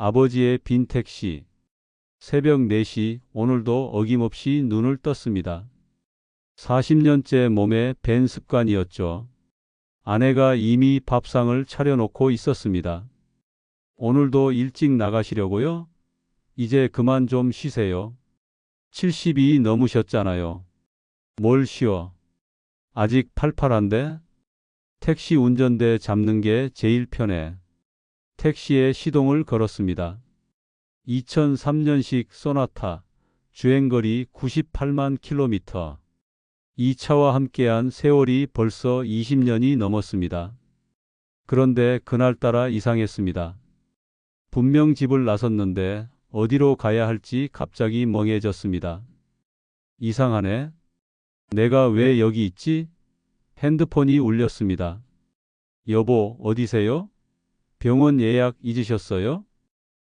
아버지의 빈 택시. 새벽 4시 오늘도 어김없이 눈을 떴습니다. 40년째 몸에 밴 습관이었죠. 아내가 이미 밥상을 차려놓고 있었습니다. 오늘도 일찍 나가시려고요? 이제 그만 좀 쉬세요. 70이 넘으셨잖아요. 뭘 쉬어? 아직 팔팔한데? 택시 운전대 잡는 게 제일 편해. 택시에 시동을 걸었습니다. 2003년식 소나타, 주행거리 98만 킬로미터. 이 차와 함께한 세월이 벌써 20년이 넘었습니다. 그런데 그날따라 이상했습니다. 분명 집을 나섰는데 어디로 가야 할지 갑자기 멍해졌습니다. 이상하네. 내가 왜 여기 있지? 핸드폰이 울렸습니다. 여보, 어디세요? 병원 예약 잊으셨어요?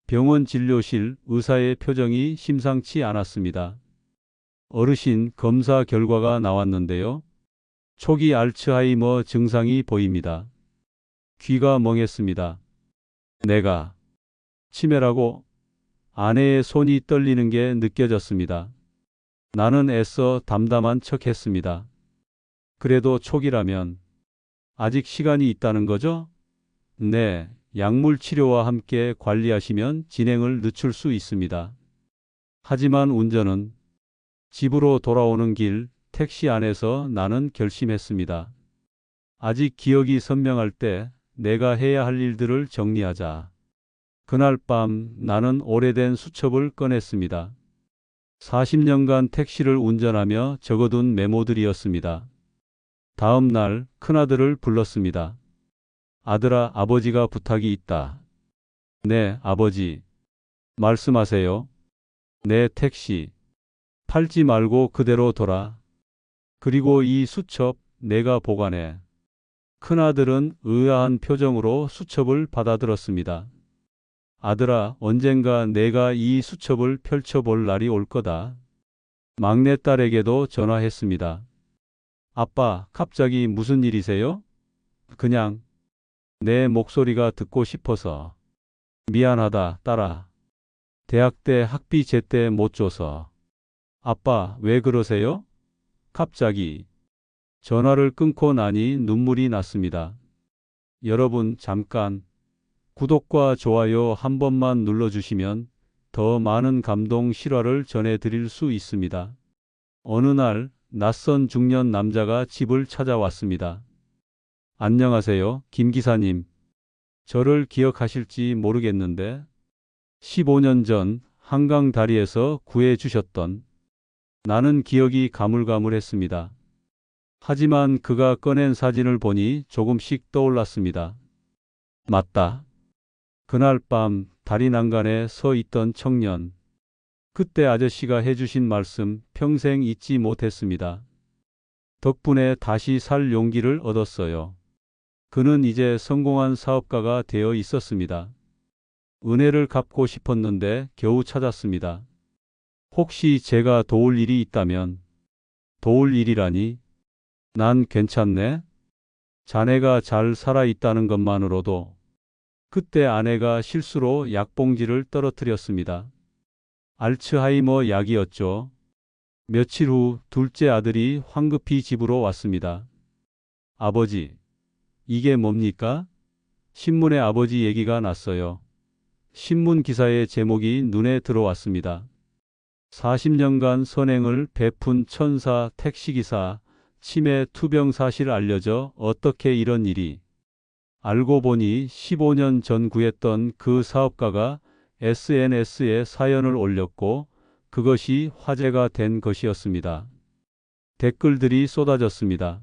병원 진료실 의사의 표정이 심상치 않았습니다. 어르신 검사 결과가 나왔는데요. 초기 알츠하이머 증상이 보입니다. 귀가 멍했습니다. 내가 치매라고? 아내의 손이 떨리는 게 느껴졌습니다. 나는 애써 담담한 척했습니다. 그래도 초기라면 아직 시간이 있다는 거죠? 네, 약물 치료와 함께 관리하시면 진행을 늦출 수 있습니다. 하지만 운전은 집으로 돌아오는 길 택시 안에서 나는 결심했습니다. 아직 기억이 선명할 때 내가 해야 할 일들을 정리하자. 그날 밤 나는 오래된 수첩을 꺼냈습니다. 40년간 택시를 운전하며 적어둔 메모들이었습니다. 다음 날 큰아들을 불렀습니다. 아들아, 아버지가 부탁이 있다. 네, 아버지. 말씀하세요. 내 택시. 팔지 말고 그대로 둬라. 그리고 이 수첩 내가 보관해. 큰아들은 의아한 표정으로 수첩을 받아들었습니다. 아들아, 언젠가 내가 이 수첩을 펼쳐볼 날이 올 거다. 막내딸에게도 전화했습니다. 아빠, 갑자기 무슨 일이세요? 그냥 내 목소리가 듣고 싶어서. 미안하다, 딸아. 대학 때 학비 제때 못 줘서. 아빠, 왜 그러세요? 갑자기. 전화를 끊고 나니 눈물이 났습니다. 여러분, 잠깐 구독과 좋아요 한 번만 눌러주시면 더 많은 감동 실화를 전해드릴 수 있습니다. 어느 날 낯선 중년 남자가 집을 찾아왔습니다. 안녕하세요, 김 기사님. 저를 기억하실지 모르겠는데 15년 전 한강 다리에서 구해주셨던. 나는 기억이 가물가물했습니다. 하지만 그가 꺼낸 사진을 보니 조금씩 떠올랐습니다. 맞다. 그날 밤 다리 난간에 서 있던 청년. 그때 아저씨가 해주신 말씀 평생 잊지 못했습니다. 덕분에 다시 살 용기를 얻었어요. 그는 이제 성공한 사업가가 되어 있었습니다. 은혜를 갚고 싶었는데 겨우 찾았습니다. 혹시 제가 도울 일이 있다면. 도울 일이라니? 난 괜찮네. 자네가 잘 살아있다는 것만으로도. 그때 아내가 실수로 약봉지를 떨어뜨렸습니다. 알츠하이머 약이었죠. 며칠 후 둘째 아들이 황급히 집으로 왔습니다. 아버지, 이게 뭡니까? 신문에 아버지 얘기가 났어요. 신문 기사의 제목이 눈에 들어왔습니다. 40년간 선행을 베푼 천사 택시기사 치매 투병 사실 알려져 어떻게 이런 일이. 알고 보니 15년 전 구했던 그 사업가가 SNS에 사연을 올렸고 그것이 화제가 된 것이었습니다. 댓글들이 쏟아졌습니다.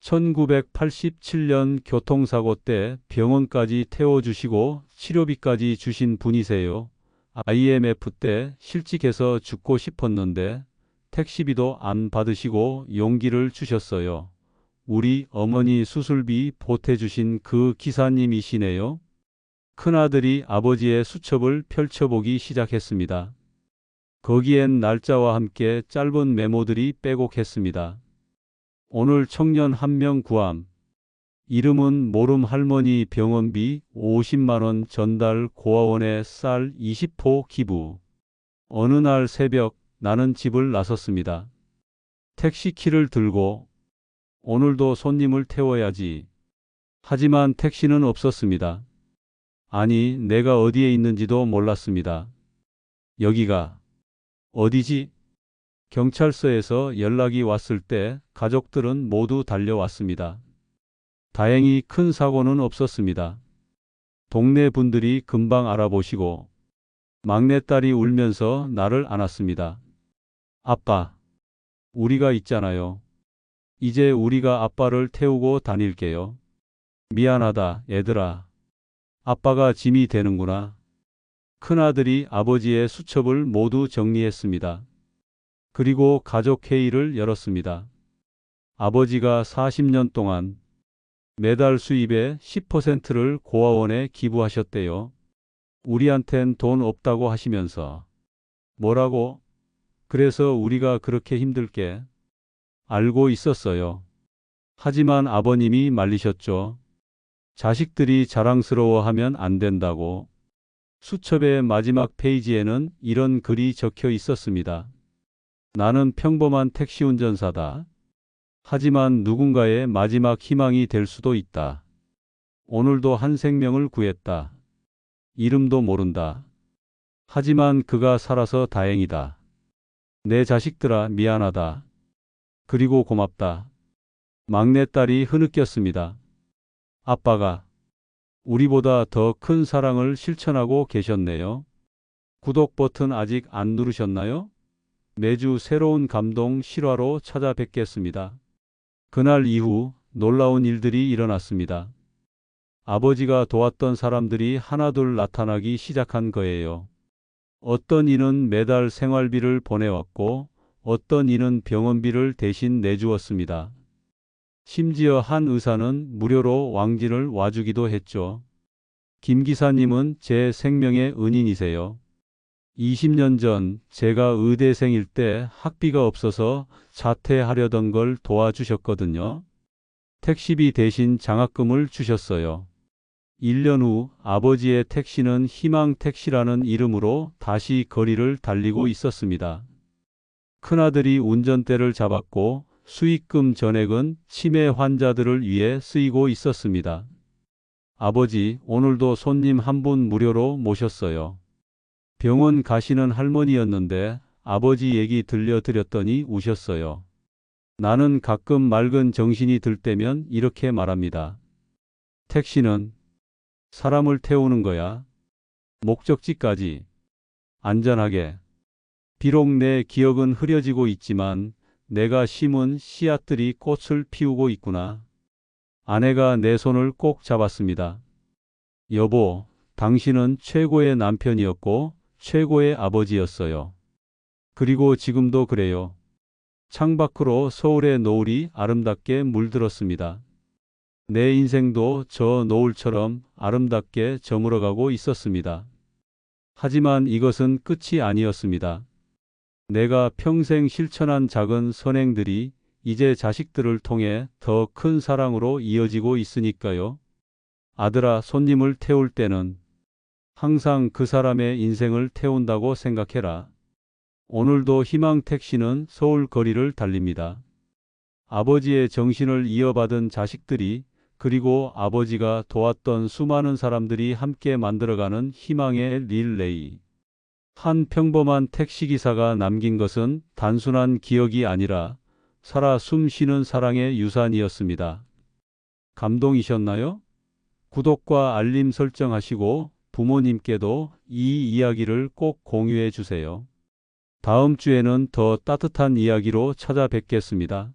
1987년 교통사고 때 병원까지 태워주시고 치료비까지 주신 분이세요. IMF 때 실직해서 죽고 싶었는데 택시비도 안 받으시고 용기를 주셨어요. 우리 어머니 수술비 보태주신 그 기사님이시네요. 큰아들이 아버지의 수첩을 펼쳐보기 시작했습니다. 거기엔 날짜와 함께 짧은 메모들이 빼곡했습니다. 오늘 청년 한 명 구함. 이름은 모름 할머니 병원비 50만 원 전달 고아원에 쌀 20포 기부. 어느 날 새벽 나는 집을 나섰습니다. 택시키를 들고 오늘도 손님을 태워야지. 하지만 택시는 없었습니다. 아니, 내가 어디에 있는지도 몰랐습니다. 여기가 어디지? 경찰서에서 연락이 왔을 때 가족들은 모두 달려왔습니다. 다행히 큰 사고는 없었습니다. 동네 분들이 금방 알아보시고 막내딸이 울면서 나를 안았습니다. 아빠, 우리가 있잖아요. 이제 우리가 아빠를 태우고 다닐게요. 미안하다, 얘들아. 아빠가 짐이 되는구나. 큰아들이 아버지의 수첩을 모두 정리했습니다. 그리고 가족회의를 열었습니다. 아버지가 40년 동안 매달 수입의 10%를 고아원에 기부하셨대요. 우리한텐 돈 없다고 하시면서. 뭐라고? 그래서 우리가 그렇게 힘들게 알고 있었어요. 하지만 아버님이 말리셨죠. 자식들이 자랑스러워하면 안 된다고. 수첩의 마지막 페이지에는 이런 글이 적혀 있었습니다. 나는 평범한 택시 운전사다. 하지만 누군가의 마지막 희망이 될 수도 있다. 오늘도 한 생명을 구했다. 이름도 모른다. 하지만 그가 살아서 다행이다. 내 자식들아, 미안하다. 그리고 고맙다. 막내딸이 흐느꼈습니다. 아빠가 우리보다 더 큰 사랑을 실천하고 계셨네요. 구독 버튼 아직 안 누르셨나요? 매주 새로운 감동 실화로 찾아뵙겠습니다. 그날 이후 놀라운 일들이 일어났습니다. 아버지가 도왔던 사람들이 하나둘 나타나기 시작한 거예요. 어떤 이는 매달 생활비를 보내왔고 어떤 이는 병원비를 대신 내주었습니다. 심지어 한 의사는 무료로 왕진을 와주기도 했죠. 김 기사님은 제 생명의 은인이세요. 20년 전 제가 의대생일 때 학비가 없어서 자퇴하려던 걸 도와주셨거든요. 택시비 대신 장학금을 주셨어요. 1년 후 아버지의 택시는 희망택시라는 이름으로 다시 거리를 달리고 있었습니다. 큰아들이 운전대를 잡았고 수익금 전액은 치매 환자들을 위해 쓰이고 있었습니다. 아버지, 오늘도 손님 한 분 무료로 모셨어요. 병원 가시는 할머니였는데 아버지 얘기 들려드렸더니 우셨어요. 나는 가끔 맑은 정신이 들 때면 이렇게 말합니다. 택시는 사람을 태우는 거야. 목적지까지 안전하게. 비록 내 기억은 흐려지고 있지만 내가 심은 씨앗들이 꽃을 피우고 있구나. 아내가 내 손을 꼭 잡았습니다. 여보, 당신은 최고의 남편이었고 최고의 아버지였어요. 그리고 지금도 그래요. 창밖으로 서울의 노을이 아름답게 물들었습니다. 내 인생도 저 노을처럼 아름답게 저물어가고 있었습니다. 하지만 이것은 끝이 아니었습니다. 내가 평생 실천한 작은 선행들이 이제 자식들을 통해 더 큰 사랑으로 이어지고 있으니까요. 아들아, 손님을 태울 때는 항상 그 사람의 인생을 태운다고 생각해라. 오늘도 희망택시는 서울 거리를 달립니다. 아버지의 정신을 이어받은 자식들이 그리고 아버지가 도왔던 수많은 사람들이 함께 만들어가는 희망의 릴레이. 한 평범한 택시기사가 남긴 것은 단순한 기억이 아니라 살아 숨쉬는 사랑의 유산이었습니다. 감동이셨나요? 구독과 알림 설정하시고 부모님께도 이 이야기를 꼭 공유해 주세요. 다음 주에는 더 따뜻한 이야기로 찾아뵙겠습니다.